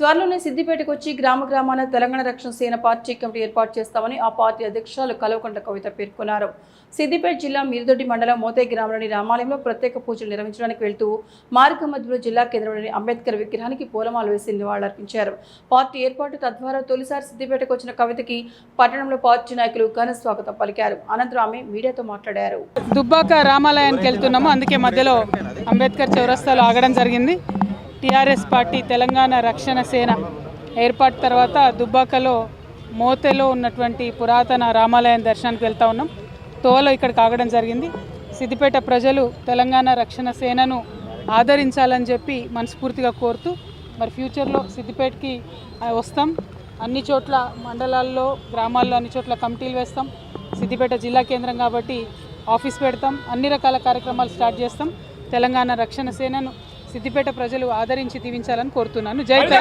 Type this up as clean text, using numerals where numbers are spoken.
త్వరలోనే సిద్దిపేటకు వచ్చి గ్రామాన తెలంగాణ రక్షణ సేన పార్టీ కమిటీ ఏర్పాటు చేస్తామని ఆ పార్టీ అధ్యక్షురాలు కల్వకుంట్ల కవిత పేర్కొన్నారు. సిద్దిపేట జిల్లా మిరుదొడ్డి మండలం మోతే గ్రామంలోని రామాలయంలో ప్రత్యేక పూజలు నిర్వహించడానికి వెళ్తూ మార్గ మధ్యలో జిల్లా కేంద్రంలోని అంబేద్కర్ విగ్రహానికి పూలమాల వేసి నివాళులర్పించారు. పార్టీ ఏర్పాటు తద్వారా తొలిసారి సిద్దిపేటకు వచ్చిన కవితకి పట్టణంలో పార్టీ నాయకులు ఘన స్వాగతం పలికారు. అనంతరం ఆమె మీడియాతో మాట్లాడారు. దుబ్బాక రామాలయానికి వెళ్తున్నాము, అందుకే మధ్యలో అంబేద్కర్ చౌరస్తాలో ఆగడం జరిగింది. టీఆర్ఎస్ పార్టీ తెలంగాణ రక్షణ సేన ఏర్పాటు తర్వాత దుబ్బాకలో మోతెలో ఉన్నటువంటి పురాతన రామాలయం దర్శనానికి వెళ్తూ ఉన్నాం. తోవలో ఇక్కడికి ఆగడం జరిగింది. సిద్దిపేట ప్రజలు తెలంగాణ రక్షణ సేనను ఆదరించాలని చెప్పి మనస్ఫూర్తిగా కోరుతూ మరి ఫ్యూచర్లో సిద్దిపేటకి వస్తాం. అన్ని చోట్ల మండలాల్లో గ్రామాల్లో అన్ని చోట్ల కమిటీలు వేస్తాం. సిద్దిపేట జిల్లా కేంద్రం కాబట్టి ఆఫీస్ పెడతాం. అన్ని రకాల కార్యక్రమాలు స్టార్ట్ చేస్తాం. తెలంగాణ రక్షణ సేనను సిద్దిపేట ప్రజలు ఆదరించి దీవించాలని కోరుతున్నాను. జై